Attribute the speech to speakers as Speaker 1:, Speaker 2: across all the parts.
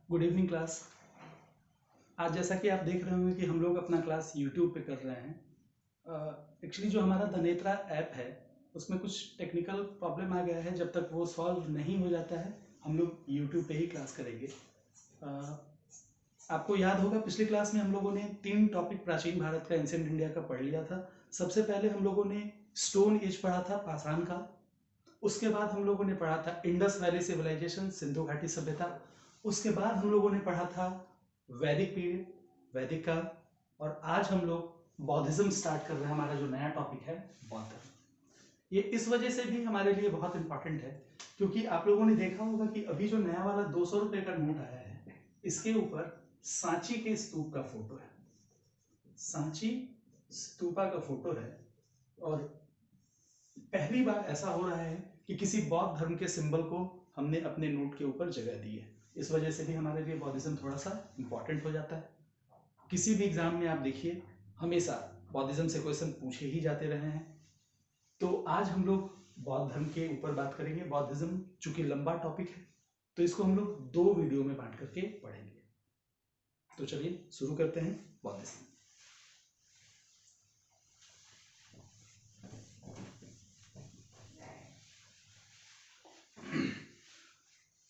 Speaker 1: Good evening class. आज जैसा कि आप देख रहे होंगे कि हम लोग अपना क्लास यूट्यूब पे कर रहे हैं। एक्चुअली जो हमारा धनेत्रा ऐप है उसमें कुछ टेक्निकल प्रॉब्लम आ गया है। जब तक वो सॉल्व नहीं हो जाता है हम लोग यूट्यूब पे ही क्लास करेंगे। आपको याद होगा पिछली क्लास में हम लोगों ने 3 टॉपिक प्राचीन भारत का, एंशिएंट इंडिया का पढ़ लिया था। सबसे पहले हम लोगों ने स्टोन एज पढ़ा था, पाषाण काल। उसके बाद हम लोगों ने पढ़ा था इंडस वैली सिविलाइजेशन, सिंधु घाटी सभ्यता। उसके बाद हम लोगों ने पढ़ा था वैदिक पीरियड, वैदिक काल। और आज हम लोग बौद्धिज्म स्टार्ट कर रहे हैं। हमारा जो नया टॉपिक है बौद्ध धर्म। ये इस वजह से भी हमारे लिए बहुत इंपॉर्टेंट है क्योंकि आप लोगों ने देखा होगा कि अभी जो नया वाला 200 रुपए का नोट आया है इसके ऊपर सांची के स्तूप का फोटो है। सांची स्तूपा का फोटो है और पहली बार ऐसा हो रहा है कि किसी बौद्ध धर्म के सिंबल को हमने अपने नोट के ऊपर जगह दी है। इस वजह से भी हमारे लिए बौद्धिज्म थोड़ा सा इंपॉर्टेंट हो जाता है। किसी भी एग्जाम में आप देखिए हमेशा बौद्धिज्म से क्वेश्चन पूछे ही जाते रहे हैं। तो आज हम लोग बौद्ध धर्म के ऊपर बात करेंगे। बौद्धिज्म चूंकि लंबा टॉपिक है तो इसको हम लोग 2 वीडियो में बांट करके पढ़ेंगे। तो चलिए शुरू करते हैं बौद्धिज्म।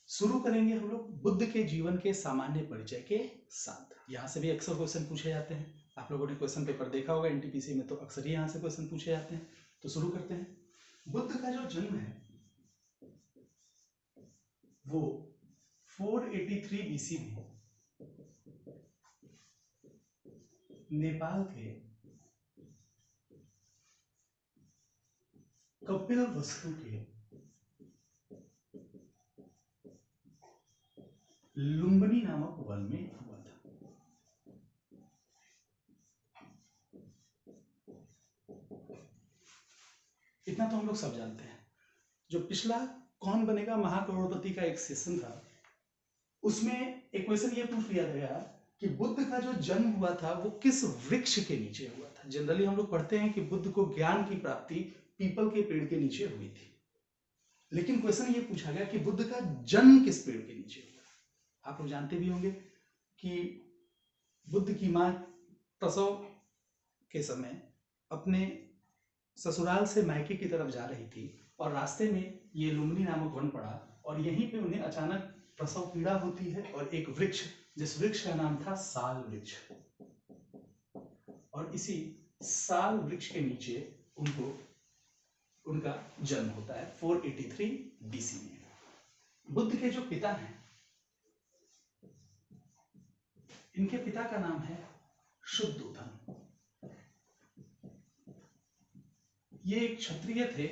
Speaker 1: शुरू करेंगे हम लोग बुद्ध के जीवन के सामान्य परिचय के साथ। यहाँ से भी अक्सर क्वेश्चन पूछे जाते हैं। आप लोगों ने क्वेश्चन पेपर देखा होगा एनटीपीसी में, तो अक्सर ही यहाँ से क्वेश्चन पूछे जाते हैं। तो शुरू करते हैं। बुद्ध का जो जन्म है वो 483 बीसी में नेपाल के कपिलवस्तु के लुम्बिनी नामक वन में हुआ था। इतना तो हम लोग सब जानते हैं। जो पिछला कौन बनेगा महाकरोड़पति का एक सेशन था उसमें एक क्वेश्चन ये पूछ लिया गया कि बुद्ध का जो जन्म हुआ था वो किस वृक्ष के नीचे हुआ था। जनरली हम लोग पढ़ते हैं कि बुद्ध को ज्ञान की प्राप्ति पीपल के पेड़ के नीचे हुई थी, लेकिन क्वेश्चन ये पूछा गया कि बुद्ध का जन्म किस पेड़ के नीचे हुआ। आप लोग जानते भी होंगे कि बुद्ध की माँ प्रसव के समय अपने ससुराल से मायके की तरफ जा रही थी और रास्ते में ये लुम्बिनी नामक वन पड़ा और यहीं पे उन्हें अचानक प्रसव पीड़ा होती है और एक वृक्ष, जिस वृक्ष का नाम था साल वृक्ष, और इसी साल वृक्ष के नीचे उनका जन्म होता है 483 बीसी में। बुद्ध के जो पिता हैं, इनके पिता का नाम है शुद्धोधन। ये एक क्षत्रिय थे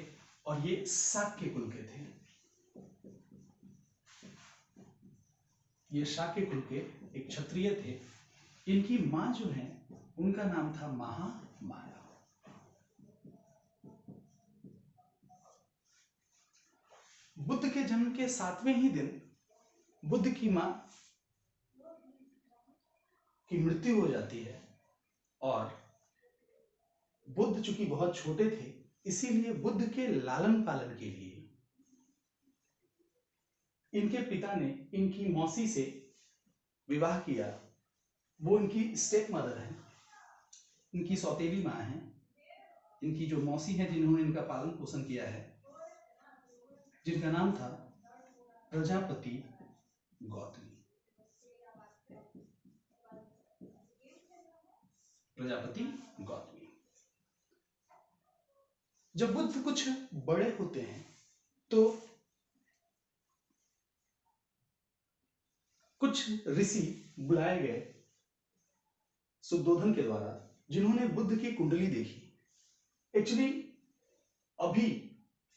Speaker 1: और ये शाक्य कुल के थे। ये शाक्य कुल के एक क्षत्रिय थे। इनकी मां जो है उनका नाम था महामाया। बुद्ध के जन्म के 7वें ही दिन बुद्ध की मां की मृत्यु हो जाती है और बुद्ध चूंकि बहुत छोटे थे इसीलिए बुद्ध के लालन पालन के लिए इनके पिता ने इनकी मौसी से विवाह किया। वो इनकी स्टेप मदर है, इनकी सौतेली माँ है। इनकी जो मौसी है जिन्होंने इनका पालन पोषण किया है, जिनका नाम था प्रजापति गौतमी। प्रजापति गौतमी। जब बुद्ध कुछ बड़े होते हैं तो कुछ ऋषि बुलाए गए शुद्धोधन के द्वारा, जिन्होंने बुद्ध की कुंडली देखी। एक्चुअली अभी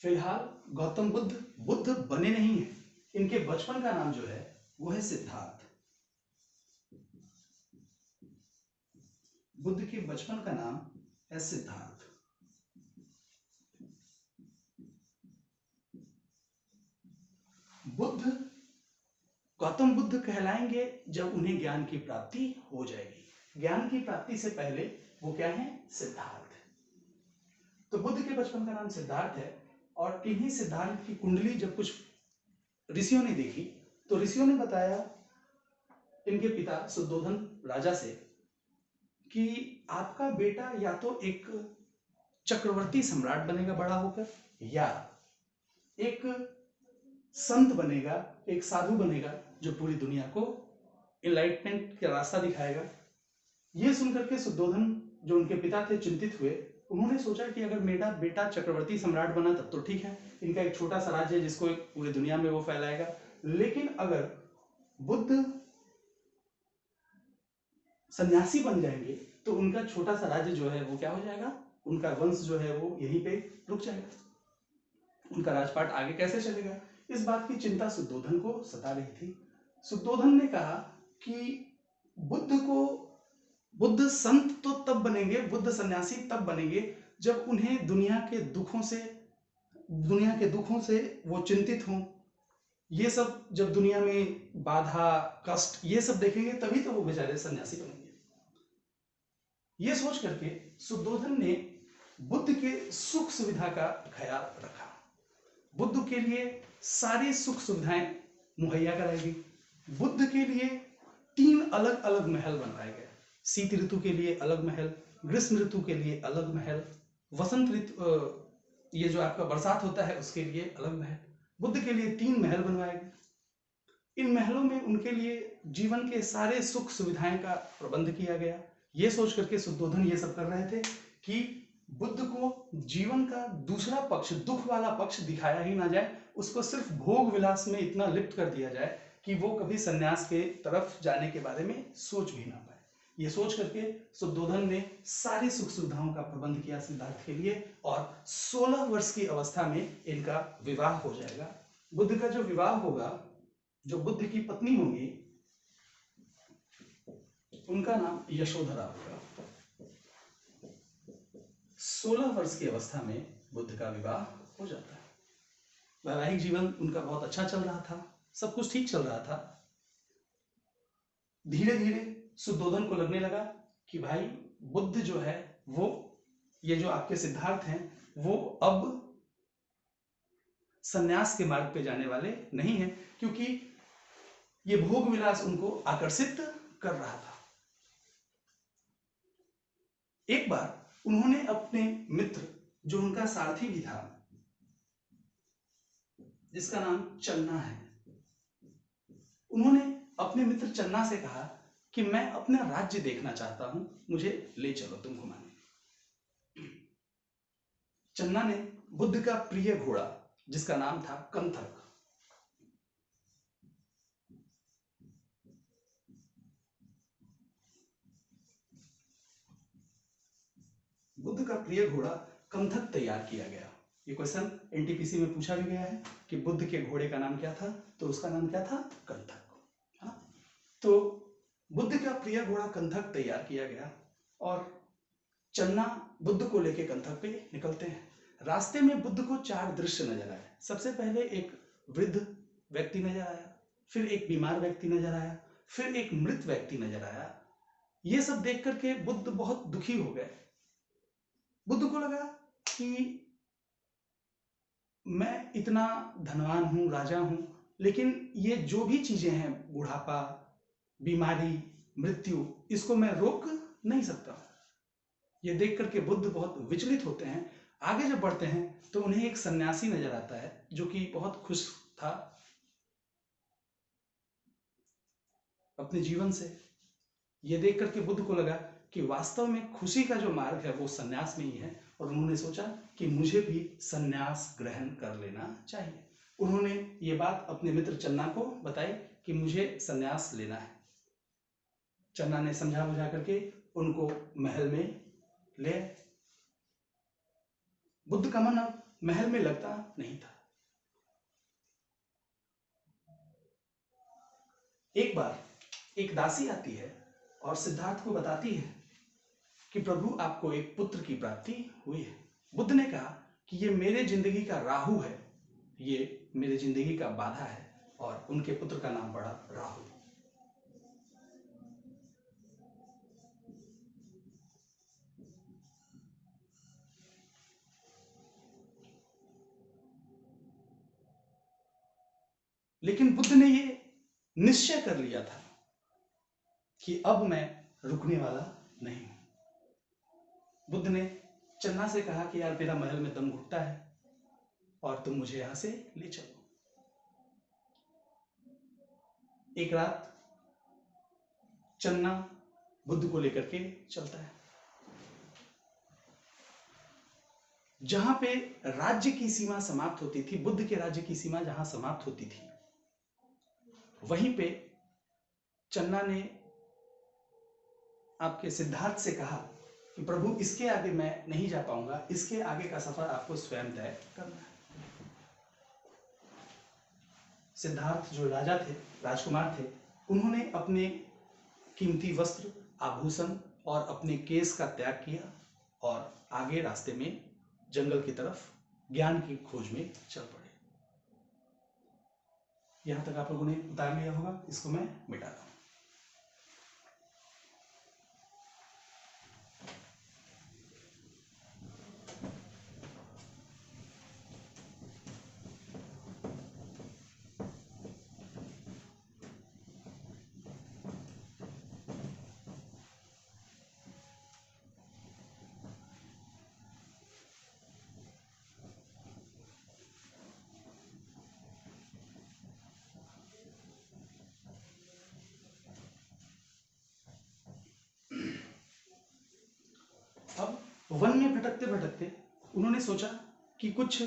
Speaker 1: फिलहाल गौतम बुद्ध बने नहीं हैं। इनके बचपन का नाम जो है वो है सिद्धार्थ। बुद्ध के बचपन का नाम है सिद्धार्थ। बुद्ध गौतम बुद्ध कहलाएंगे जब उन्हें ज्ञान की प्राप्ति हो जाएगी। ज्ञान की प्राप्ति से पहले वो क्या है? सिद्धार्थ। तो बुद्ध के बचपन का नाम सिद्धार्थ है और इन्हीं सिद्धार्थ की कुंडली जब कुछ ऋषियों ने देखी तो ऋषियों ने बताया इनके पिता शुद्धोधन राजा से कि आपका बेटा या तो एक चक्रवर्ती सम्राट बनेगा बड़ा होकर, या एक संत बनेगा, एक साधु बनेगा जो पूरी दुनिया को एनलाइटमेंट का रास्ता दिखाएगा। ये सुनकर के शुद्धोधन जो उनके पिता थे चिंतित हुए। उन्होंने सोचा कि अगर मेरा बेटा चक्रवर्ती सम्राट बना तब तो ठीक है, इनका एक छोटा सा राज्य है जिसको पूरी दुनिया में वो फैलाएगा। लेकिन अगर बुद्ध सन्यासी बन जाएंगे तो उनका छोटा सा राज्य जो है वो क्या हो जाएगा, उनका वंश जो है वो यहीं पे रुक जाएगा, उनका राजपाट आगे कैसे चलेगा। इस बात की चिंता शुद्धोधन को सता रही थी। शुद्धोधन ने कहा कि बुद्ध संत तो तब बनेंगे, बुद्ध सन्यासी तब बनेंगे जब उन्हें दुनिया के दुखों से वो चिंतित हों। ये सब जब दुनिया में बाधा कष्ट ये सब देखेंगे तभी तो वो बेचारे सन्यासी बनेंगे। ये सोच करके शुद्धोधन ने बुद्ध के सुख सुविधा का ख्याल रखा। बुद्ध के लिए सारी सुख सुविधाएं मुहैया कराई गई। बुद्ध के लिए 3 अलग अलग महल बनवाए गए। शीत ऋतु के लिए अलग महल, ग्रीष्म ऋतु के लिए अलग महल, वसंत ऋतु ये जो आपका बरसात होता है उसके लिए अलग महल। बुद्ध के लिए 3 महल बनवाए गए। इन महलों में उनके लिए जीवन के सारे सुख सुविधाएं का प्रबंध किया गया। ये सोच करके शुद्धोधन ये सब कर रहे थे कि बुद्ध को जीवन का दूसरा पक्ष, दुख वाला पक्ष दिखाया ही ना जाए, उसको सिर्फ भोग विलास में इतना लिप्त कर दिया जाए कि वो कभी सन्यास के तरफ जाने के बारे में सोच भी ना पाए। ये सोच करके शुद्धोधन ने सारी सुख सुविधाओं का प्रबंध किया सिद्धार्थ के लिए, और 16 वर्ष की अवस्था में इनका विवाह हो जाएगा। बुद्ध का जो विवाह होगा, जो बुद्ध की पत्नी होंगी, उनका नाम यशोधरा होगा। 16 वर्ष की अवस्था में बुद्ध का विवाह हो जाता है। वैवाहिक जीवन उनका बहुत अच्छा चल रहा था, सब कुछ ठीक चल रहा था। धीरे धीरे शुद्धोधन को लगने लगा कि भाई बुद्ध जो है वो, ये जो आपके सिद्धार्थ हैं, वो अब सन्यास के मार्ग पे जाने वाले नहीं हैं, क्योंकि ये भोग विलास उनको आकर्षित कर रहा था। एक बार उन्होंने अपने मित्र, जो उनका सारथी भी था, जिसका नाम चन्ना है, उन्होंने अपने मित्र चन्ना से कहा कि मैं अपना राज्य देखना चाहता हूं, मुझे ले चलो तुम घुमाने। चन्ना ने बुद्ध का प्रिय घोड़ा, जिसका नाम था कंथक, बुद्ध का प्रिय घोड़ा कंथक तैयार किया गया। ये क्वेश्चन एनटीपीसी में पूछा भी गया है कि बुद्ध के घोड़े का नाम क्या था, तो उसका नाम क्या था, कंथक। हाँ, तो बुद्ध का प्रिय घोड़ा कंथक तैयार किया गया और चन्ना बुद्ध को लेकर कंथक पे निकलते हैं। रास्ते में बुद्ध को 4 दृश्य नजर आए। सबसे पहले एक वृद्ध व्यक्ति नजर आया, फिर एक बीमार व्यक्ति नजर आया, फिर एक मृत व्यक्ति नजर आया। ये सब देख करके बुद्ध बहुत दुखी हो गए। बुद्ध को लगा कि मैं इतना धनवान हूं, राजा हूं, लेकिन ये जो भी चीजें हैं, बुढ़ापा, बीमारी, मृत्यु, इसको मैं रोक नहीं सकता। ये देख करके बुद्ध बहुत विचलित होते हैं। आगे जब बढ़ते हैं तो उन्हें एक सन्यासी नजर आता है जो कि बहुत खुश था अपने जीवन से। ये देख करके बुद्ध को लगा कि वास्तव में खुशी का जो मार्ग है वो सन्यास में ही है, और उन्होंने सोचा कि मुझे भी सन्यास ग्रहण कर लेना चाहिए। उन्होंने ये बात अपने मित्र चन्ना को बताई कि मुझे सन्यास लेना है। चन्ना ने समझा बुझा करके उनको महल में ले। बुद्ध का मन अब महल में लगता नहीं था। एक बार एक दासी आती है और सिद्धार्थ को बताती है कि प्रभु आपको एक पुत्र की प्राप्ति हुई है। बुद्ध ने कहा कि ये मेरे जिंदगी का राहु है, ये मेरे जिंदगी का बाधा है, और उनके पुत्र का नाम पड़ा राहु। लेकिन बुद्ध ने ये निश्चय कर लिया था कि अब मैं रुकने वाला नहीं हूं। बुद्ध ने चन्ना से कहा कि यार तेरा महल में दम घुटता है और तुम मुझे यहां से ले चलो। एक रात चन्ना बुद्ध को लेकर के चलता है। जहां पे राज्य की सीमा समाप्त होती थी, बुद्ध के राज्य की सीमा जहां समाप्त होती थी, वहीं पे चन्ना ने आपके सिद्धार्थ से कहा कि प्रभु इसके आगे मैं नहीं जा पाऊंगा, इसके आगे का सफर आपको स्वयं तय करना है। सिद्धार्थ जो राजा थे, राजकुमार थे, उन्होंने अपने कीमती वस्त्र, आभूषण और अपने केस का त्याग किया और आगे रास्ते में जंगल की तरफ ज्ञान की खोज में चल पड़े। यहां तक आप लोगों ने उतार लिया होगा, इसको मैं मिटा रहा हूं। अब वन में भटकते भटकते उन्होंने सोचा कि कुछ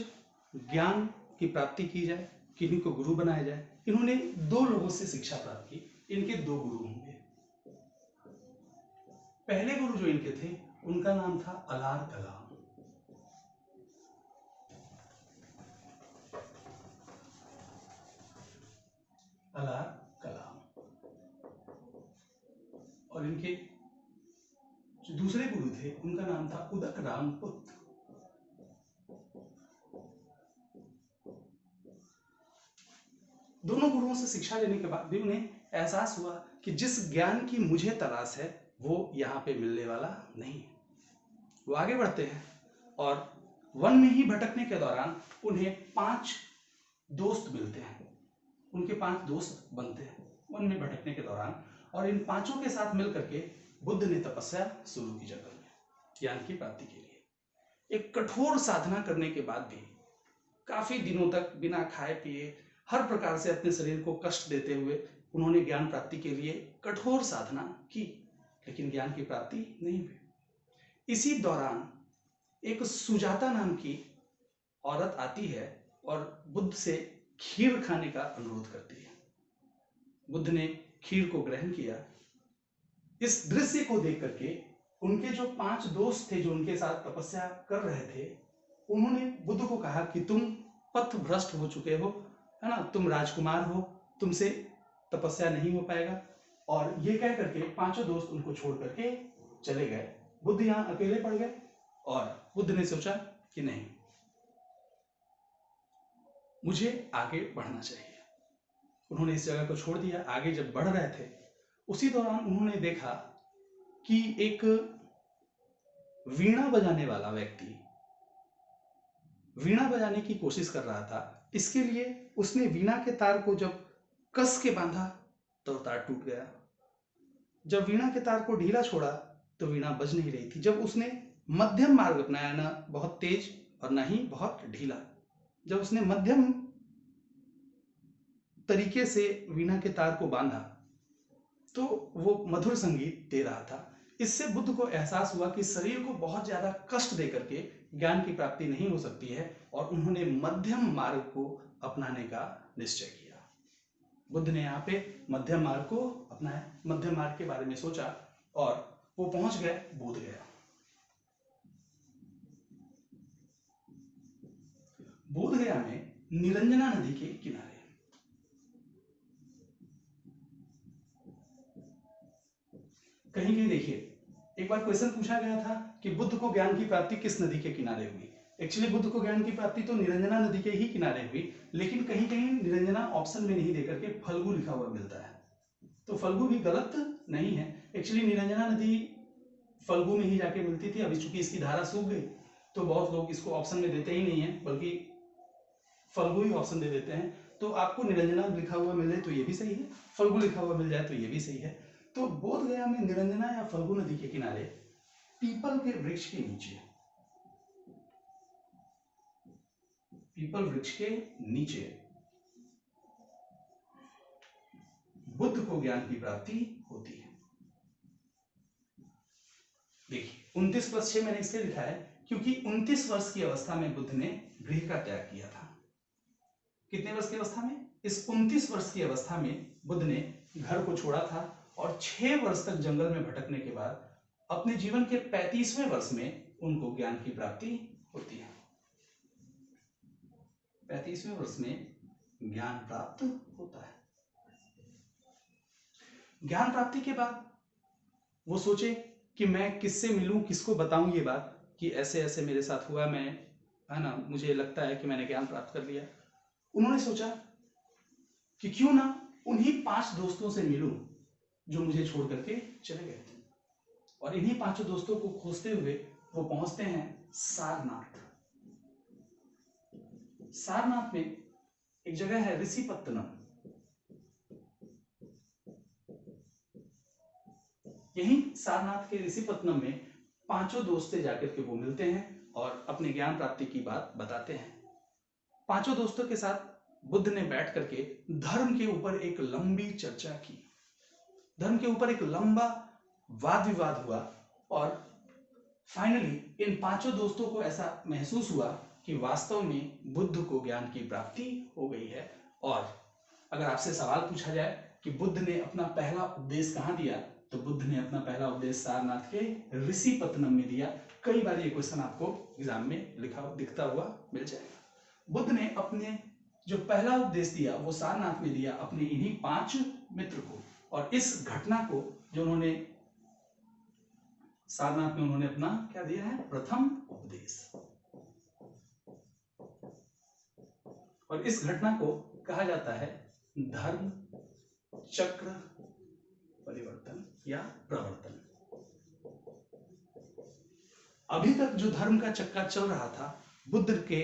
Speaker 1: ज्ञान की प्राप्ति की जाए, किन्हीं को गुरु बनाया जाए। इन्होंने 2 लोगों से शिक्षा प्राप्त की। इनके 2 गुरु होंगे। पहले गुरु जो इनके थे उनका नाम था अलार कलाम। अलार कलाम। और इनके जो दूसरे गुरु थे उनका नाम था उदक राम पुत्र। दोनों गुरुओं से शिक्षा लेने के बाद भी उन्हें एहसास हुआ कि जिस ज्ञान की मुझे तलाश है वो यहाँ पे मिलने वाला नहीं है। वो आगे बढ़ते हैं और वन में ही भटकने के दौरान उन्हें 5 दोस्त मिलते हैं। उनके 5 दोस्त बनते हैं वन में भटकने के दौरान, और इन 5 के साथ मिलकर के बुद्ध ने तपस्या शुरू की जंगल में ज्ञान की प्राप्ति के लिए। एक कठोर साधना करने के बाद भी काफी दिनों तक बिना खाए पिए, हर प्रकार से अपने शरीर को कष्ट देते हुए उन्होंने ज्ञान प्राप्ति के लिए कठोर साधना की, लेकिन ज्ञान की प्राप्ति नहीं हुई। इसी दौरान एक सुजाता नाम की औरत आती है और बुद्ध से खीर खाने का अनुरोध करती है। बुद्ध ने खीर को ग्रहण किया। इस दृश्य को देख करके उनके जो 5 दोस्त थे जो उनके साथ तपस्या कर रहे थे, उन्होंने बुद्ध को कहा कि तुम पथ भ्रष्ट हो चुके हो, है ना, तुम राजकुमार हो, तुमसे तपस्या नहीं हो पाएगा। और ये कह करके 5 दोस्त उनको छोड़ करके चले गए। बुद्ध यहाँ अकेले पड़ गए और बुद्ध ने सोचा कि नहीं, मुझे आगे बढ़ना चाहिए। उन्होंने इस जगह को छोड़ दिया। आगे जब बढ़ रहे थे उसी दौरान उन्होंने देखा कि एक वीणा बजाने वाला व्यक्ति वीणा बजाने की कोशिश कर रहा था। इसके लिए उसने वीणा के तार को जब कस के बांधा तो तार टूट गया। जब वीणा के तार को ढीला छोड़ा तो वीणा बज नहीं रही थी। जब उसने मध्यम मार्ग अपनाया, ना बहुत तेज और ना ही बहुत ढीला, जब उसने मध्यम तरीके से वीणा के तार को बांधा तो वो मधुर संगीत दे रहा था। इससे बुद्ध को एहसास हुआ कि शरीर को बहुत ज्यादा कष्ट दे करके ज्ञान की प्राप्ति नहीं हो सकती है, और उन्होंने मध्यम मार्ग को अपनाने का निश्चय किया। बुद्ध ने यहाँ पे मध्यम मार्ग को अपनाया, मध्यम मार्ग के बारे में सोचा और वो पहुंच गए बोध गया। बोध गया में निरंजना नदी के किनारे कहीं कहीं देखिए, एक बार क्वेश्चन पूछा गया था कि बुद्ध को ज्ञान की प्राप्ति किस नदी के किनारे हुई। एक्चुअली बुद्ध को ज्ञान की प्राप्ति तो निरंजना नदी के ही किनारे हुई, लेकिन कहीं कहीं निरंजना ऑप्शन में नहीं देकर के फल्गु लिखा हुआ मिलता है। तो फल्गु भी गलत नहीं है। एक्चुअली निरंजना नदी फल्गु में ही जाके मिलती थी। अभी चूंकि इसकी धारा सूख गई तो बहुत लोग इसको ऑप्शन में देते ही नहीं है, बल्कि फल्गु ही ऑप्शन दे देते हैं। तो आपको निरंजना लिखा हुआ मिल जाए तो ये भी सही है, फल्गु लिखा हुआ मिल जाए तो ये भी सही है। तो बोध गया में निरंजना या फल्गु नदी के किनारे पीपल के वृक्ष के नीचे, पीपल वृक्ष के नीचे बुद्ध को ज्ञान की प्राप्ति होती है। देखिए 29 वर्ष मैंने इसलिए लिखा है क्योंकि 29 वर्ष की अवस्था में बुद्ध ने गृह का त्याग किया था। कितने वर्ष की अवस्था में? इस 29 वर्ष की अवस्था में बुद्ध ने घर को छोड़ा था और 6 वर्ष तक जंगल में भटकने के बाद अपने जीवन के 35वें वर्ष में उनको ज्ञान की प्राप्ति होती है। 35वें वर्ष में ज्ञान प्राप्त होता है। ज्ञान प्राप्ति के बाद वो सोचे कि मैं किससे मिलूं, किसको बताऊं ये बात कि ऐसे ऐसे मेरे साथ हुआ, मैं है ना, मुझे लगता है कि मैंने ज्ञान प्राप्त कर लिया। उन्होंने सोचा कि क्यों ना उन्हीं 5 दोस्तों से मिलूं जो मुझे छोड़ करके चले गए थे। और इन्हीं 5 दोस्तों को खोजते हुए वो पहुंचते हैं सारनाथ। सारनाथ में एक जगह है ऋषिपत्तनम। यहीं सारनाथ के ऋषिपत्तनम में 5 दोस्त से जाकर के वो मिलते हैं और अपने ज्ञान प्राप्ति की बात बताते हैं। 5 दोस्तों के साथ बुद्ध ने बैठ करके धर्म के ऊपर एक लंबी चर्चा की। धर्म के ऊपर एक लंबा वाद विवाद हुआ और फाइनली इन 5 दोस्तों को ऐसा महसूस हुआ कि वास्तव में बुद्ध को ज्ञान की प्राप्ति हो गई है। और अगर आपसे सवाल पूछा जाए कि बुद्ध ने अपना पहला उपदेश कहाँ दिया, तो बुद्ध ने अपना पहला उपदेश सारनाथ के ऋषिपत्तनम में दिया। कई बार ये क्वेश्चन आपको एग्जाम में दिखता हुआ मिल जाएगा। बुद्ध ने अपने जो पहला उपदेश दिया वो सारनाथ में दिया अपने इन्हीं 5 मित्र को। और इस घटना को जो उन्होंने सारनाथ में उन्होंने अपना क्या दिया है, प्रथम उपदेश। और इस घटना को कहा जाता है धर्म चक्र परिवर्तन या प्रवर्तन। अभी तक जो धर्म का चक्का चल रहा था, बुद्ध के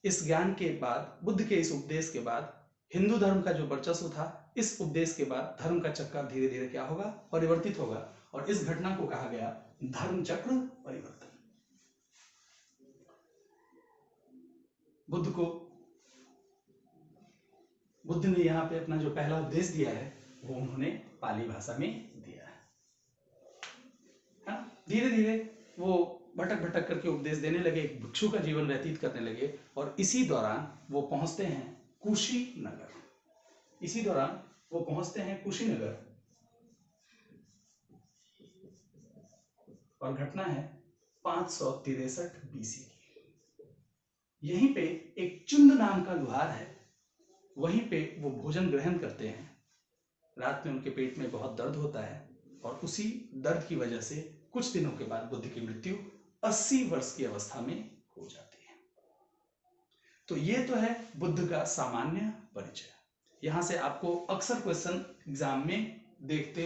Speaker 1: इस ज्ञान के बाद, बुद्ध के इस उपदेश के बाद हिंदू धर्म का जो वर्चस्व था, इस उपदेश के बाद धर्म का चक्का धीरे धीरे क्या होगा, परिवर्तित होगा। और इस घटना को कहा गया धर्म चक्र परिवर्तन। बुद्ध ने यहाँ पे अपना जो पहला उपदेश दिया है वो उन्होंने पाली भाषा में दिया है। धीरे धीरे वो भटक भटक करके उपदेश देने लगे, एक भिक्षु का जीवन व्यतीत करने लगे। और इसी दौरान वो पहुंचते हैं कुशीनगर। और घटना है 563 BC की। यहीं पे एक चुंद नाम का लुहार है, वहीं पे वो भोजन ग्रहण करते हैं। रात में उनके पेट में बहुत दर्द होता है और उसी दर्द की वजह से कुछ दिनों के बाद बुद्ध की मृत्यु 80 वर्ष की अवस्था में हो जाती है। तो ये तो है बुद्ध का सामान्य परिचय। यहां से आपको अक्सर क्वेश्चन एग्जाम में देखते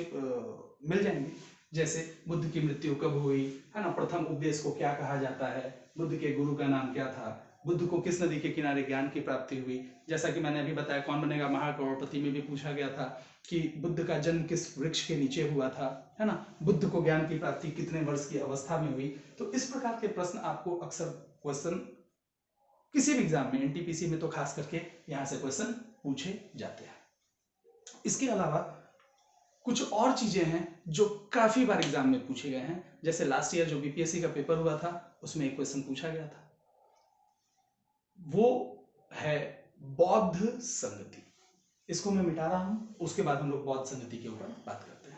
Speaker 1: मिल जाएंगे, जैसे बुद्ध की मृत्यु कब हुई, है ना, प्रथम उपदेश को क्या कहा जाता है, बुद्ध के गुरु का नाम क्या था, बुद्ध को किस नदी के किनारे ज्ञान की प्राप्ति हुई। जैसा कि मैंने अभी बताया कौन बनेगा महाकरोड़पति में भी पूछा गया था कि बुद्ध का जन्म किस वृक्ष के नीचे हुआ था, है ना, बुद्ध को ज्ञान की प्राप्ति कितने वर्ष की अवस्था में हुई। तो इस प्रकार के प्रश्न आपको अक्सर क्वेश्चन किसी भी एग्जाम में, एनटीपीसी में तो खास करके यहाँ से क्वेश्चन पूछे जाते हैं। इसके अलावा कुछ और चीजें हैं जो काफी बार एग्जाम में पूछे गए हैं। जैसे लास्ट ईयर जो बीपीएससी का पेपर हुआ था उसमें एक क्वेश्चन पूछा गया था, वो है बौद्ध संगति। इसको मैं मिटा रहा हूं, उसके बाद हम लोग बौद्ध संगति के ऊपर बात करते हैं।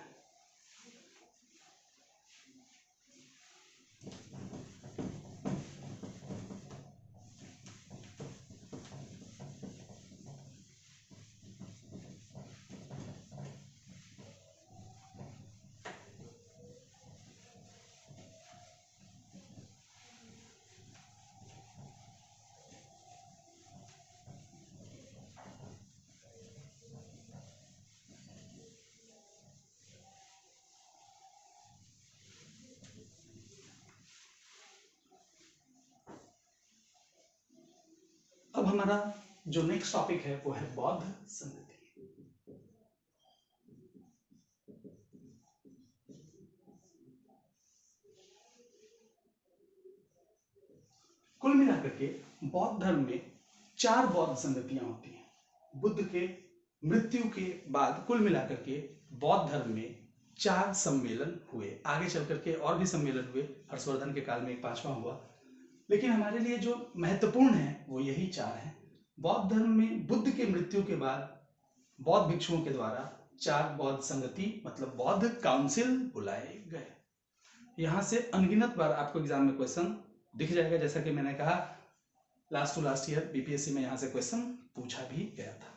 Speaker 1: अब हमारा जो नेक्स्ट टॉपिक है वो है बौद्ध संगति। कुल मिलाकर के बौद्ध धर्म में 4 बौद्ध संगतियां होती हैं। बुद्ध के मृत्यु के बाद कुल मिलाकर के बौद्ध धर्म में 4 सम्मेलन हुए। आगे चल करके और भी सम्मेलन हुए, हर्षवर्धन के काल में एक 5वां हुआ, लेकिन हमारे लिए जो महत्वपूर्ण है वो यही 4 हैं। बौद्ध धर्म में बुद्ध के मृत्यु के बाद बौद्ध भिक्षुओं के द्वारा 4 बौद्ध संगति मतलब बौद्ध काउंसिल बुलाए गए। यहां से अनगिनत बार आपको एग्जाम में क्वेश्चन दिख जाएगा, जैसा कि मैंने कहा last to last year BPSC में यहां से क्वेश्चन पूछा भी गया था।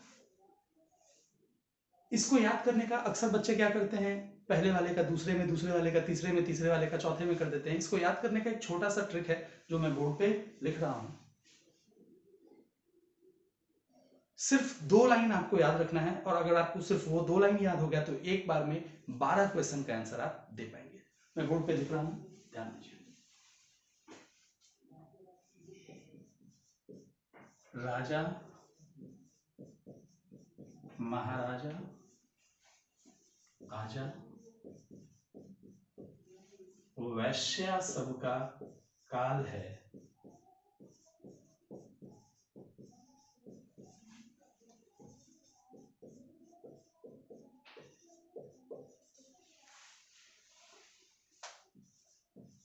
Speaker 1: इसको याद करने का अक्सर बच्चे क्या करते हैं, पहले वाले का दूसरे में, दूसरे वाले का तीसरे में, तीसरे वाले का चौथे में कर देते हैं। इसको याद करने का एक छोटा सा ट्रिक है जो मैं बोर्ड पे लिख रहा हूं। सिर्फ 2 लाइन आपको याद रखना है, और अगर आपको सिर्फ वो 2 लाइन याद हो गया तो एक बार में 12 क्वेश्चन का आंसर आप दे पाएंगे। मैं बोर्ड पे लिख रहा हूं, ध्यान दीजिए। राजा, महाराजा, आजा, वैश्य सबका काल है,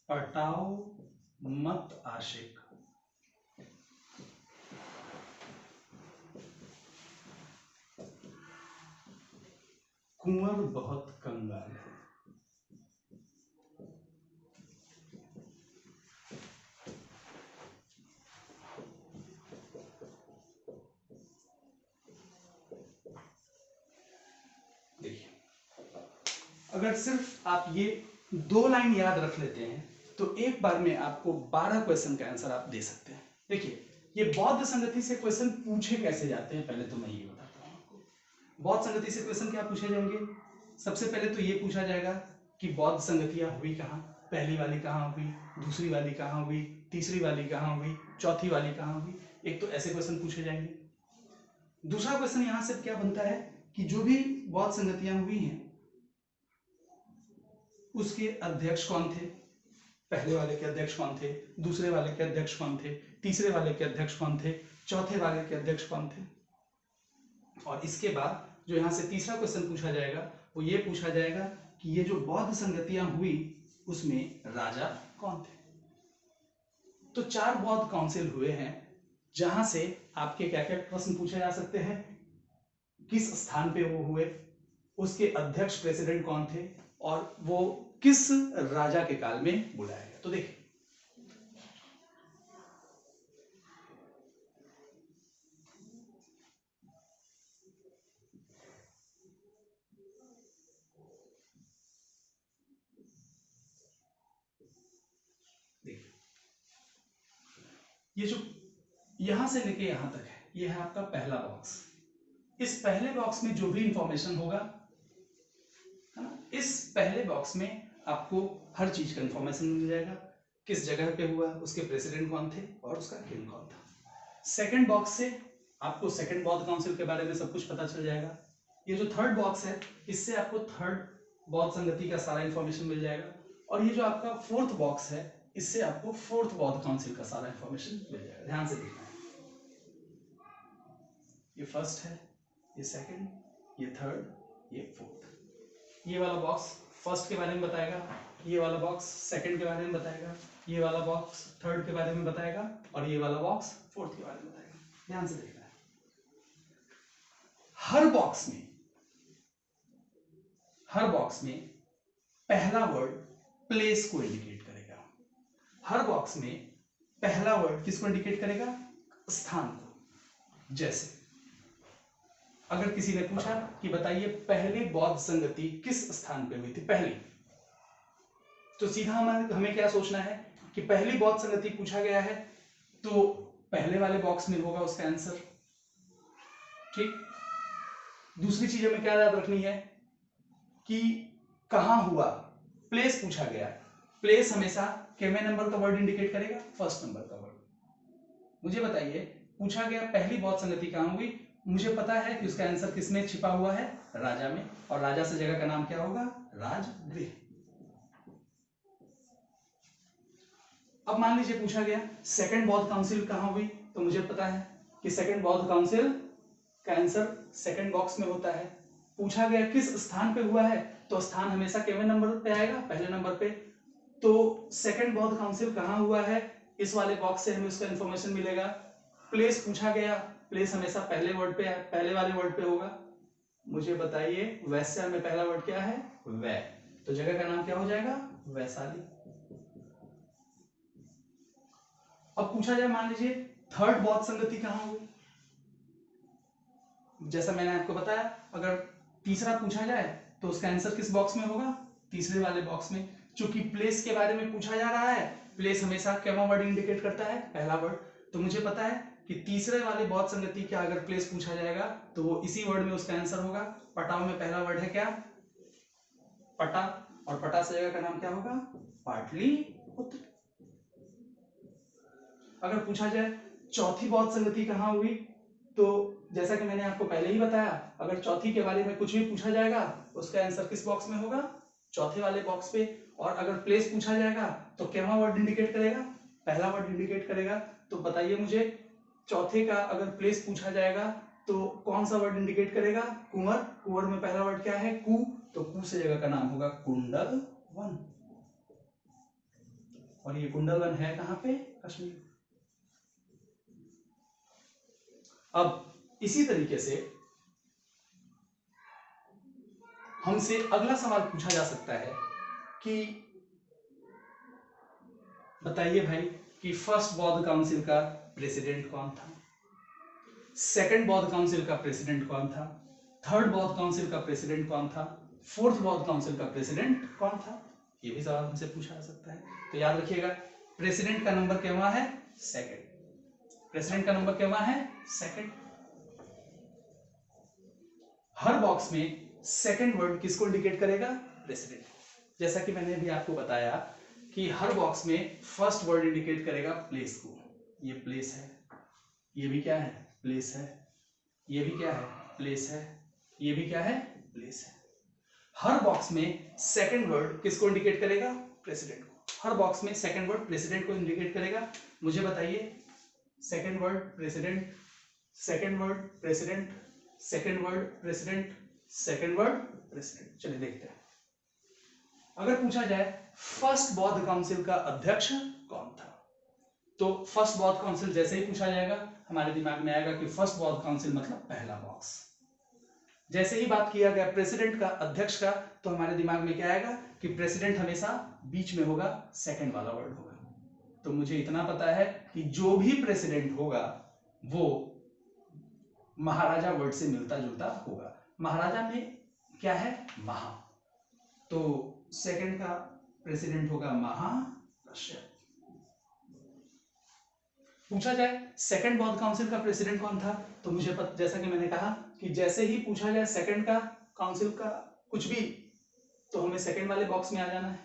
Speaker 1: पटाओ मत आशिक, कुंवर बहुत कंगाल है। देखिए, अगर सिर्फ आप ये 2 लाइन याद रख लेते हैं तो एक बार में आपको 12 क्वेश्चन का आंसर आप दे सकते हैं। देखिए, ये बौद्ध संगति से क्वेश्चन पूछे कैसे जाते हैं, पहले तो मैं ये बताता हूं आपको। बौद्ध संगति से क्वेश्चन क्या पूछे जाएंगे, सबसे पहले तो ये पूछा जाएगा कि बौद्ध संगतियां हुई कहाँ, पहली वाली कहाँ हुई, दूसरी वाली कहाँ हुई, तीसरी वाली कहाँ हुई, चौथी वाली कहाँ हुई। एक तो ऐसे क्वेश्चन पूछे जाएंगे। दूसरा क्वेश्चन यहां से क्या बनता है कि जो भी बौद्ध संगतियां हुई हैं उसके अध्यक्ष कौन थे, पहले वाले के अध्यक्ष कौन थे, दूसरे वाले के अध्यक्ष कौन थे, तीसरे वाले के अध्यक्ष कौन थे, चौथे वाले के अध्यक्ष कौन थे। और इसके बाद जो यहां से तीसरा क्वेश्चन पूछा जाएगा वो ये पूछा जाएगा कि ये जो बौद्ध संगतियां हुई उसमें राजा कौन थे। तो 4 बौद्ध काउंसिल हुए हैं जहां से आपके क्या क्या प्रश्न पूछे जा सकते हैं, किस स्थान पे वो हुए, उसके अध्यक्ष प्रेसिडेंट कौन थे, और वो किस राजा के काल में बुलाया गया। तो देखिए, ये जो यहां से लेके यहां तक है, ये है आपका पहला बॉक्स। इस पहले बॉक्स में जो भी इंफॉर्मेशन होगा, है ना, इस पहले बॉक्स में आपको हर चीज का इंफॉर्मेशन मिल जाएगा, किस जगह पे हुआ, उसके प्रेसिडेंट कौन थे और उसका किंग कौन था। सेकंड बॉक्स से आपको सेकंड बौद्ध काउंसिल के बारे में सब कुछ पता चल जाएगा। ये जो थर्ड बॉक्स है इससे आपको थर्ड बौद्ध संगति का सारा इंफॉर्मेशन मिल जाएगा। और ये जो आपका फोर्थ बॉक्स है इससे आपको फोर्थ बौद्ध काउंसिल का सारा इंफॉर्मेशन मिल जाएगा। ध्यान से देखना है, ये फर्स्ट है, ये सेकंड, ये थर्ड, ये फोर्थ। ये वाला बॉक्स फर्स्ट के बारे में बताएगा, ये वाला बॉक्स सेकंड के बारे में बताएगा, ये वाला बॉक्स थर्ड के बारे में बताएगा, और ये वाला बॉक्स फोर्थ के बारे में बताएगा। ध्यान से देखना है, हर बॉक्स में पहला वर्ड प्लेस को इंडिकेट करेगा। हर बॉक्स में पहला वर्ड किसको इंडिकेट करेगा, स्थान को। जैसे अगर किसी ने पूछा कि बताइए पहली बौद्ध संगति किस स्थान पे हुई थी, पहली, तो सीधा हमें क्या सोचना है कि पहली बौद्ध संगति पूछा गया है तो पहले वाले बॉक्स में होगा उसका आंसर। ठीक, दूसरी चीज हमें क्या याद रखनी है कि कहां हुआ, प्लेस पूछा गया, प्लेस हमेशा कितने नंबर का वर्ड इंडिकेट करेगा, फर्स्ट नंबर का वर्ड। मुझे बताइए पूछा गया पहली बौद्ध संगति कहां हुई, मुझे पता है कि उसका आंसर किसमें छिपा हुआ है, राजा में, और राजा से जगह का नाम क्या होगा, राजगृह। अब मान लीजिए पूछा गया सेकंड बौद्ध काउंसिल कहाँ हुई, तो मुझे पता है कि सेकंड बौद्ध काउंसिल का आंसर सेकंड बॉक्स में होता है। पूछा गया किस स्थान पे हुआ है, तो स्थान हमेशा केवल नंबर पे आएगा, पहले नंबर पे। तो सेकंड बौद्ध काउंसिल कहाँ हुआ है, इस वाले बॉक्स से हमें उसका इंफॉर्मेशन मिलेगा। प्लेस पूछा गया, प्लेस हमेशा पहले वर्ड पे, पहले वाले वर्ड पे होगा। मुझे बताइए वैश्य में पहला वर्ड क्या है, वै, तो जगह का नाम क्या हो जाएगा, वैशाली। अब पूछा जाए मान लीजिए थर्ड बौद्ध संगति कहां हुई, जैसा मैंने आपको बताया अगर तीसरा पूछा जाए तो उसका आंसर किस बॉक्स में होगा, तीसरे वाले बॉक्स में। चूंकि प्लेस के बारे में पूछा जा रहा है, प्लेस हमेशा क्या वर्ड इंडिकेट करता है, पहला वर्ड, तो मुझे पता है कि तीसरे वाले बौद्ध संगति का अगर प्लेस पूछा जाएगा तो वो इसी वर्ड में उसका आंसर होगा। पटाव में पहला वर्ड है क्या, पटा, और पटा से जगह का नाम क्या होगा, पाटलिपुत्र। अगर पूछा जाए चौथी बौद्ध संगति कहां हुई, तो जैसा कि मैंने आपको पहले ही बताया अगर चौथी के बारे में कुछ भी पूछा जाएगा उसका आंसर किस बॉक्स में होगा, चौथे वाले बॉक्स पे। और अगर प्लेस पूछा जाएगा तो क्या वर्ड इंडिकेट करेगा, पहला वर्ड इंडिकेट करेगा। तो बताइए मुझे चौथे का अगर प्लेस पूछा जाएगा तो कौन सा वर्ड इंडिकेट करेगा, कुंवर, कुंवर में पहला वर्ड क्या है, कु, तो कु से जगह का नाम होगा कुंडल वन। और ये कुंडल वन है कहां पे, कश्मीर। अब इसी तरीके से हमसे अगला सवाल पूछा जा सकता है कि बताइए भाई कि फर्स्ट बौद्ध काउंसिल का प्रेसिडेंट कौन था, सेकंड बौद्ध काउंसिल का प्रेसिडेंट कौन था, थर्ड बौद्ध काउंसिल का प्रेसिडेंट कौन था, फोर्थ बौद्ध काउंसिल का प्रेसिडेंट कौन था, ये भी सवाल हमसे पूछा जा सकता है। तो याद रखिएगा प्रेसिडेंट का नंबर क्या है, सेकंड, प्रेसिडेंट का नंबर क्या है, सेकंड। हर बॉक्स में सेकंड वर्ड किसको इंडिकेट करेगा, प्रेसिडेंट। जैसा कि मैंने भी आपको बताया कि हर बॉक्स में फर्स्ट वर्ड इंडिकेट करेगा प्लेस को, ये प्लेस है, ये भी क्या है, प्लेस है, ये भी क्या है, प्लेस है, ये भी क्या है, प्लेस है। हर बॉक्स में सेकंड वर्ड किसको इंडिकेट करेगा, प्रेसिडेंट को। हर बॉक्स में सेकंड वर्ड प्रेसिडेंट को इंडिकेट करेगा। मुझे बताइए second word president, second word president, second word president, second word president. चलिए देखते हैं। अगर पूछा जाए फर्स्ट बौद्ध काउंसिल का अध्यक्ष कौन था, तो फर्स्ट बौद्ध काउंसिल जैसे ही पूछा जाएगा हमारे दिमाग में आएगा कि फर्स्ट बौद्ध काउंसिल मतलब पहला बॉक्स। जैसे ही बात किया गया प्रेसिडेंट का, अध्यक्ष का, तो हमारे दिमाग में क्या आएगा कि प्रेसिडेंट हमेशा बीच में होगा, सेकंड वाला वर्ड होगा। तो मुझे इतना पता है कि जो भी प्रेसिडेंट होगा वो महाराजा वर्ड से मिलता जुलता होगा। महाराजा में क्या है, महा, तो सेकंड का प्रेसिडेंट होगा महाराष्ट्र। पूछा जाए सेकंड बौद्ध काउंसिल का प्रेसिडेंट कौन था, तो मुझे जैसा कि मैंने कहा कि जैसे ही पूछा जाए सेकंड का काउंसिल का कुछ भी, तो हमें सेकंड वाले बॉक्स में आ जाना है।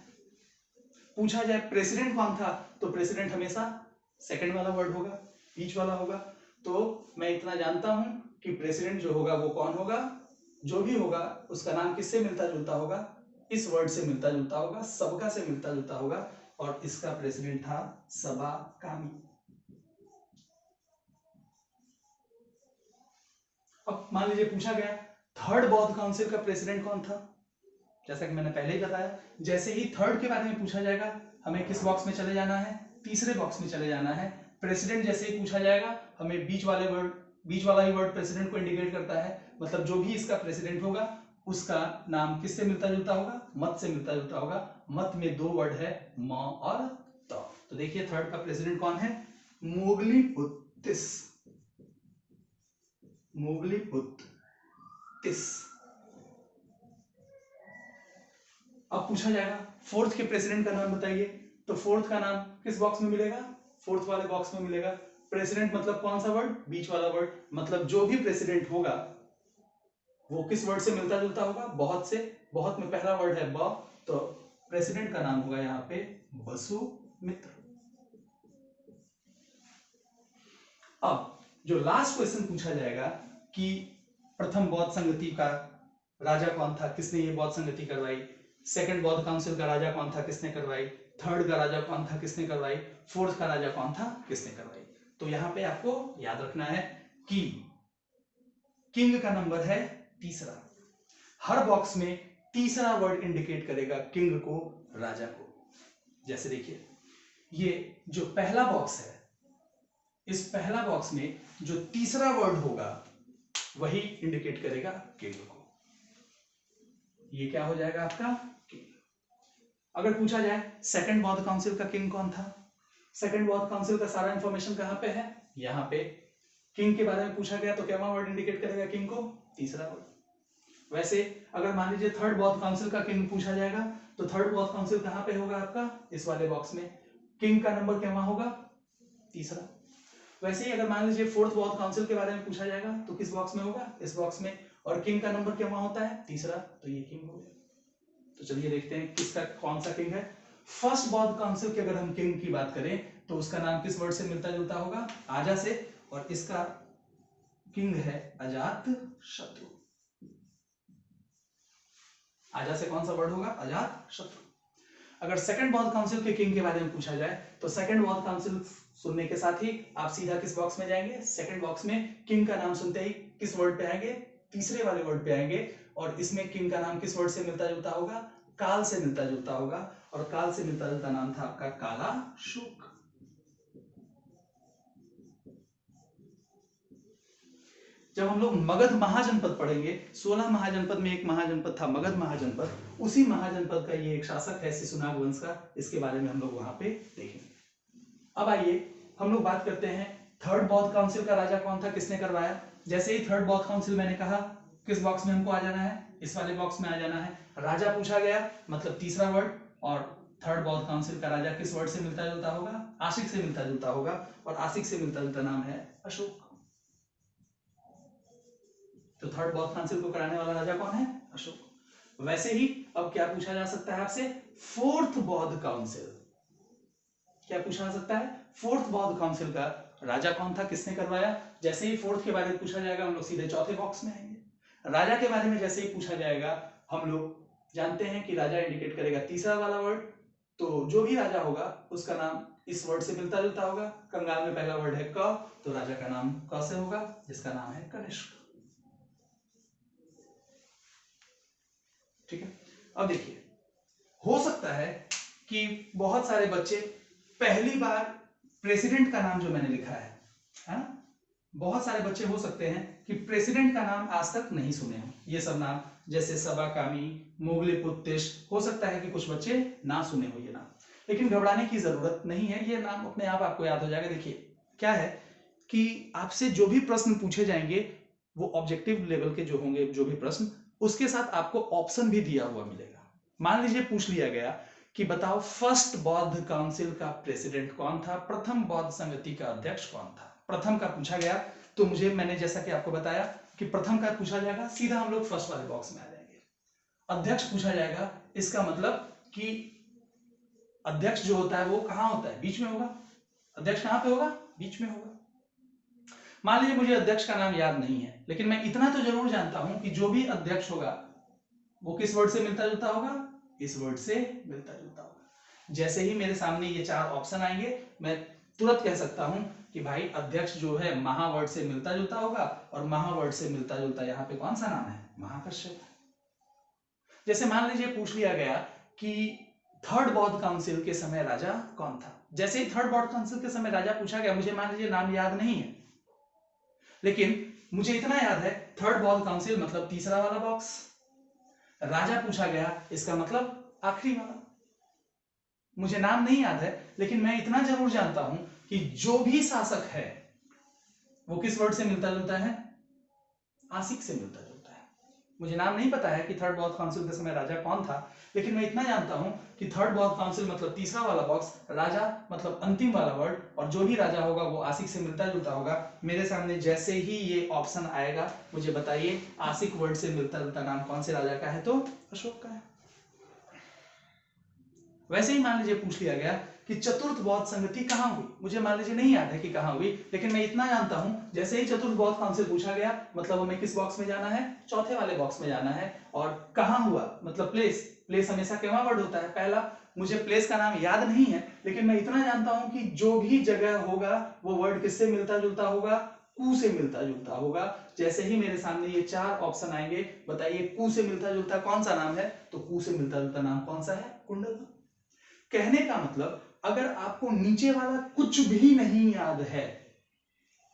Speaker 1: पूछा जाए प्रेसिडेंट कौन था, तो प्रेसिडेंट हमेशा सेकंड वाला वर्ड होगा, बीच वाला होगा। तो मैं इतना जानता हूं कि प्रेसिडेंट जो होगा वो कौन होगा, जो भी होगा उसका नाम किससे मिलता जुलता होगा, इस वर्ड से मिलता जुलता होगा, सबका से मिलता जुलता होगा। और इसका प्रेसिडेंट था सबा कामी। अब मान लीजिए पूछा गया थर्ड बौद्ध काउंसिल का प्रेसिडेंट कौन था, जैसा कि मैंने पहले ही बताया जैसे ही थर्ड के बारे में पूछा जाएगा हमें किस बॉक्स में चले जाना है, तीसरे बॉक्स में चले जाना है। प्रेसिडेंट जैसे ही पूछा जाएगा हमें बीच वाला ही वर्ड प्रेसिडेंट को इंडिकेट करता है, मतलब जो भी इसका प्रेसिडेंट होगा उसका नाम किससे मिलता जुलता होगा, मत से मिलता जुलता होगा। मत में दो वर्ड है, म और त। तो देखिए थर्ड का प्रेसिडेंट कौन है, मोगलीपुत्तिस, मोगलीपुत्तिस। अब पूछा जाएगा फोर्थ के प्रेसिडेंट का नाम बताइए, तो फोर्थ का नाम किस बॉक्स में मिलेगा, फोर्थ वाले बॉक्स में मिलेगा। प्रेसिडेंट मतलब कौन सा वर्ड, बीच वाला वर्ड, मतलब जो भी प्रेसिडेंट होगा वो किस वर्ड से मिलता जुलता होगा, बहुत से। बहुत में पहला वर्ड है ब, तो प्रेसिडेंट का नाम होगा यहाँ पे वसुमित्र। अब जो लास्ट क्वेश्चन पूछा जाएगा कि प्रथम बौद्ध संगति का राजा कौन था, किसने ये बौद्ध संगति करवाई, सेकंड बौद्ध काउंसिल का राजा कौन था, किसने करवाई, थर्ड का राजा कौन था, किसने करवाई, फोर्थ का राजा कौन था, किसने करवाई। तो यहां पे आपको याद रखना है कि किंग का नंबर है तीसरा। हर बॉक्स में तीसरा वर्ड इंडिकेट करेगा किंग को, राजा को। जैसे देखिए ये जो पहला बॉक्स है, इस पहला बॉक्स में जो तीसरा वर्ड होगा वही इंडिकेट करेगा किंग को। ये क्या हो जाएगा आपका किंग। अगर पूछा जाए सेकंड बौद्ध काउंसिल का किंग कौन था, सेकंड बौद्ध काउंसिल का सारा इंफॉर्मेशन कहां पे है, यहां पे। किंग के बारे में पूछा गया तो क्या वर्ड इंडिकेट करेगा किंग को, तीसरा वर्ड। वैसे अगर मान लीजिए थर्ड बौद्ध काउंसिल का किंग पूछा जाएगा तो थर्ड बौद्ध काउंसिल कहां पे होगा आपका, इस वाले बॉक्स में। किंग का नंबर क्या होगा, तीसरा। वैसे ही अगर मान लीजिए फोर्थ बौद्ध काउंसिल के बारे में पूछा जाएगा तो किस बॉक्स में होगा, इस बॉक्स में। और किंग का नंबर क्या होता है, तीसरा, तो ये किंग हो गया। तो चलिए देखते हैं किसका कौन सा किंग है। फर्स्ट बौद्ध काउंसिल के अगर हम किंग की बात करें तो उसका नाम किस वर्ड से मिलता जुलता होगा, आजा से। और इसका किंग है अजात शत्रु। आजा से कौन सा वर्ड होगा, अजात शत्रु। अगर सेकंड बौद्ध काउंसिल के किंग के बारे में पूछा जाए तो सेकंड बौद्ध काउंसिल सुनने के साथ ही आप सीधा किस बॉक्स में जाएंगे, सेकंड बॉक्स में। किंग का नाम सुनते ही किस वर्ड पे आएंगे, तीसरे वाले वर्ड पे आएंगे। और इसमें किंग का नाम किस वर्ड से मिलता जुलता होगा, काल से मिलता जुलता होगा। और काल से मिलता जुलता नाम था आपका काला शुक। जब हम लोग मगध महाजनपद पढ़ेंगे, 16 महाजनपद में एक महाजनपद था मगध महाजनपद, उसी महाजनपद का ये एक शासक है शिशुनाग वंश का, इसके बारे में हम लोग वहां पे देखेंगे। अब आइए हम लोग बात करते हैं थर्ड बौद्ध काउंसिल का राजा कौन था, किसने करवाया। जैसे ही थर्ड बौद्ध काउंसिल मैंने कहा, किस बॉक्स में हमको आ जाना है, इस वाले बॉक्स में आ जाना है। राजा पूछा गया मतलब तीसरा वर्ड। और थर्ड बौद्ध काउंसिल का राजा किस वर्ड से मिलता जुलता होगा, आशिक से मिलता जुलता होगा। और आशिक से मिलता जुलता नाम है अशोक। तो थर्ड बौद्ध काउंसिल को कराने वाला राजा कौन है, अशोक। वैसे ही अब क्या पूछा जा सकता है आपसे, फोर्थ बौद्ध काउंसिल। क्या पूछा जा सकता है, फोर्थ बौद्ध काउंसिल का राजा कौन था, किसने करवाया। जैसे ही फोर्थ के बारे में पूछा जाएगा हम लोग सीधे चौथे बॉक्स में आएंगे। राजा के बारे में जैसे ही पूछा जाएगा, हम लोग जानते हैं कि राजा इंडिकेट करेगा तीसरा वाला वर्ड। तो जो भी राजा होगा उसका नाम इस वर्ड से मिलता जुलता होगा। कंगाल में पहला वर्ड है क, तो राजा का नाम क से होगा, जिसका नाम है कनिष्क। ठीक है। अब देखिए, हो सकता है कि बहुत सारे बच्चे पहली बार प्रेसिडेंट का नाम जो मैंने लिखा है ना, बहुत सारे बच्चे हो सकते हैं कि प्रेसिडेंट का नाम आज तक नहीं सुने हो। ये सब नाम जैसे सबाकामी, मोगलीपुत्तिश, हो सकता है कि कुछ बच्चे ना सुने हो ये नाम। लेकिन घबराने की जरूरत नहीं है, ये नाम अपने आप आपको याद हो जाएगा। देखिए क्या है कि आपसे जो भी प्रश्न पूछे जाएंगे वो ऑब्जेक्टिव लेवल के जो होंगे, जो भी प्रश्न, उसके साथ आपको ऑप्शन भी दिया हुआ मिलेगा। मान लीजिए पूछ लिया गया कि बताओ फर्स्ट बौद्ध काउंसिल का प्रेसिडेंट कौन था, प्रथम बौद्ध संगति का अध्यक्ष कौन था। प्रथम का पूछा गया तो मैंने जैसा कि आपको बताया कि प्रथम का पूछा जाएगा, सीधा हम लोग फर्स्ट वाले बॉक्स में आ जाएंगे। अध्यक्ष पूछा जाएगा, इसका मतलब कि अध्यक्ष जो होता है वो कहां होता है, बीच में होगा। अध्यक्ष कहां पे होगा, बीच में होगा। मान लीजिए मुझे अध्यक्ष का नाम याद नहीं है, लेकिन मैं इतना तो जरूर जानता हूं कि जो भी अध्यक्ष होगा वो किस वर्ड से मिलता जुलता होगा, इस वर्ड से मिलता जुलता होगा। जैसे ही मेरे सामने ये चार ऑप्शन आएंगे, मैं तुरंत कह सकता हूं कि भाई अध्यक्ष जो है महावर्ड से मिलता जुलता होगा। और महावर्ड से मिलता जुलता यहाँ पे कौन सा नाम है, महाकश्यप। जैसे मान लीजिए पूछ लिया गया कि थर्ड बौद्ध काउंसिल के समय राजा कौन था। जैसे ही थर्ड बौद्ध काउंसिल के समय राजा पूछा गया, मुझे मान लीजिए नाम याद नहीं है, लेकिन मुझे इतना याद है थर्ड बौद्ध काउंसिल मतलब तीसरा वाला बॉक्स। राजा पूछा गया, इसका मतलब आखिरी वाला। मुझे नाम नहीं याद है, लेकिन मैं इतना जरूर जानता हूं कि जो भी शासक है वो किस वर्ड से मिलता जुलता है, आशिक से मिलता जुलता है। मुझे नाम नहीं पता है कि थर्ड बौद्ध काउंसिल के समय राजा कौन था, लेकिन मैं इतना जानता हूं कि थर्ड बौद्ध काउंसिल मतलब तीसरा वाला बॉक्स, राजा मतलब अंतिम वाला वर्ड, और जो भी राजा होगा वो आशिक से मिलता जुलता होगा। मेरे सामने जैसे ही ये ऑप्शन आएगा, मुझे बताइए आशिक वर्ड से मिलता जुलता नाम कौन से राजा का है, तो अशोक का है। वैसे ही मान लीजिए पूछ लिया गया कि चतुर्थ बौद्ध संगति कहाँ हुई, मुझे मान लीजिए नहीं याद है कि कहाँ हुई, लेकिन मैं इतना जानता हूं जैसे ही चतुर्थ बौद्ध काउंसिल पूछा गया मतलब हमें किस बॉक्स में जाना है, चौथे वाले बॉक्स में जाना है। और कहाँ हुआ मतलब प्लेस, प्लेस हमेशा केवल वर्ड होता है। पहला मुझे प्लेस का नाम याद नहीं है, लेकिन मैं इतना जानता हूं कि जो भी जगह होगा वो वर्ड किससे मिलता जुलता होगा, कु से मिलता जुलता होगा। जैसे ही मेरे सामने ये 4 ऑप्शन आएंगे, बताइए कु से मिलता जुलता कौन सा नाम है, तो कु से मिलता जुलता नाम कौन सा है, कुंडल। कहने का मतलब अगर आपको नीचे वाला कुछ भी नहीं याद है,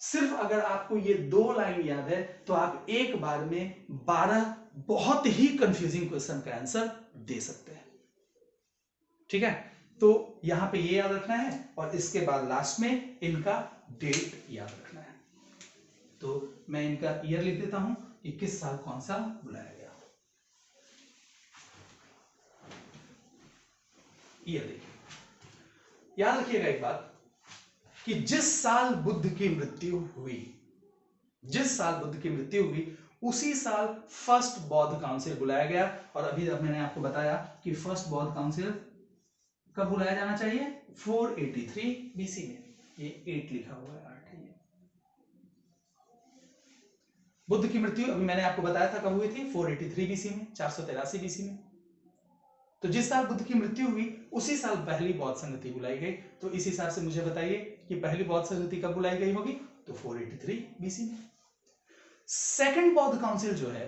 Speaker 1: सिर्फ अगर आपको ये 2 लाइन याद है, तो आप एक बार में 12 बहुत ही कंफ्यूजिंग क्वेश्चन का आंसर दे सकते हैं। ठीक है, तो यहां पे ये याद रखना है और इसके बाद लास्ट में इनका डेट याद रखना है। तो मैं इनका ईयर लिख देता हूं कि किस साल कौन सा बुलाया गया। ईयर देखिए, याद रखिएगा एक बात कि जिस साल बुद्ध की मृत्यु हुई, जिस साल बुद्ध की मृत्यु हुई उसी साल फर्स्ट बौद्ध काउंसिल बुलाया गया। और अभी मैंने आपको बताया कि फर्स्ट बौद्ध काउंसिल कब बुलाया जाना चाहिए, 483 बीसी में। ये 8 लिखा हुआ है, 8 है। बुद्ध की मृत्यु अभी मैंने आपको बताया था कब हुई थी, 483 बीसी में, 483 बीसी में। तो जिस साल बुद्ध की मृत्यु हुई उसी साल पहली बौद्ध संगति बुलाई गई। तो इस हिसाब से मुझे बताइए कि पहली बौद्ध संगति कब बुलाई गई होगी, तो 483 बीसी में। सेकंड बौद्ध काउंसिल जो है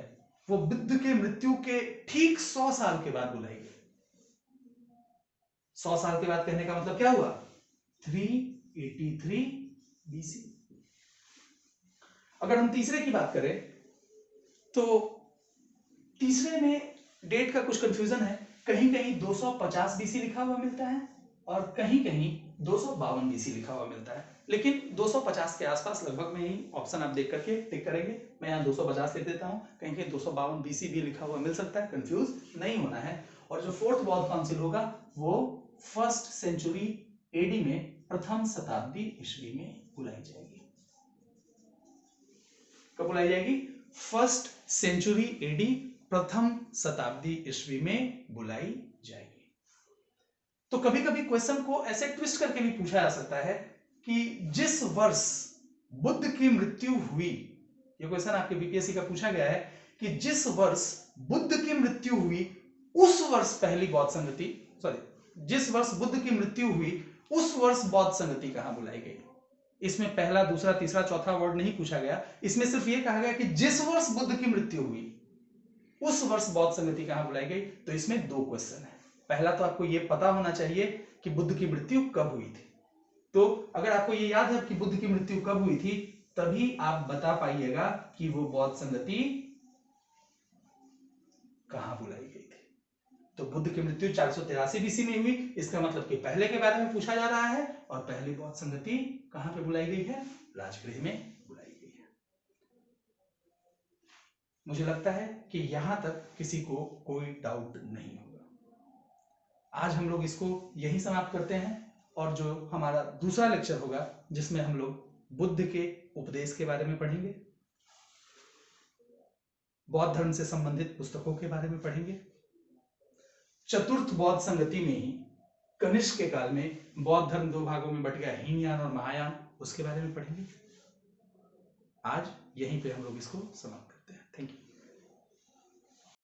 Speaker 1: वो बुद्ध के मृत्यु के ठीक 100 साल के बाद बुलाई गई। 100 साल के बाद कहने का मतलब क्या हुआ, 383 बीसी। अगर हम तीसरे की बात करें तो तीसरे में डेट का कुछ कंफ्यूजन है, कहीं कहीं 250 बीसी लिखा हुआ मिलता है और कहीं कहीं 252 बीसी लिखा हुआ मिलता है, लेकिन 250 के आसपास लगभग में ही ऑप्शन आप देख करके टिक करेंगे। मैं यहाँ 250 लिख देता हूँ, कहीं कहीं 252 बीसी भी लिखा हुआ मिल सकता है, कंफ्यूज नहीं होना है। और जो फोर्थ बौद्ध काउंसिल होगा वो फर्स्ट सेंचुरी एडी में, प्रथम शताब्दी ईस्वी में बुलाई जाएगी। कब बुलाई जाएगी, फर्स्ट सेंचुरी एडी, प्रथम शताब्दी ईस्वी में बुलाई जाएगी। तो कभी कभी क्वेश्चन को ऐसे ट्विस्ट करके भी पूछा जा सकता है कि जिस वर्ष बुद्ध की मृत्यु हुई, ये क्वेश्चन आपके बीपीएससी का पूछा गया है कि जिस वर्ष बुद्ध की मृत्यु हुई उस वर्ष पहली बौद्ध संगति, जिस वर्ष बुद्ध की मृत्यु हुई उस वर्ष बौद्ध संगति कहां बुलाई गई। इसमें पहला, दूसरा, तीसरा, चौथा वर्ड नहीं पूछा गया, इसमें सिर्फ यह कहा गया कि जिस वर्ष बुद्ध की मृत्यु हुई उस वर्ष बौद्ध संगति कहां बुलाई गई। तो इसमें 2 क्वेश्चन है। पहला तो आपको यह पता होना चाहिए कि बुद्ध की मृत्यु कब हुई थी। तो अगर आपको यह याद है कि बुद्ध की मृत्यु कब हुई थी, तभी आप बता पाइएगा कि वो बौद्ध संगति कहां बुलाई गई थी। तो बुद्ध की मृत्यु 483 बीसी में हुई, इसका मतलब कि पहले के बारे में पूछा जा रहा है। और पहली बौद्ध संगति कहां पे बुलाई गई है, राजगृह में बुलाई गई है। मुझे लगता है कि यहां तक किसी को कोई डाउट नहीं होगा। आज हम लोग इसको यहीं समाप्त करते हैं और जो हमारा दूसरा लेक्चर होगा जिसमें हम लोग बुद्ध के उपदेश के बारे में पढ़ेंगे, बौद्ध धर्म से संबंधित पुस्तकों के बारे में पढ़ेंगे, चतुर्थ बौद्ध संगति में ही कनिष्क के काल में बौद्ध धर्म 2 भागों में बट गया, हीनयान और महायान, उसके बारे में पढ़ेंगे। आज यहीं पे हम लोग इसको समाप्त करते हैं। Thank you.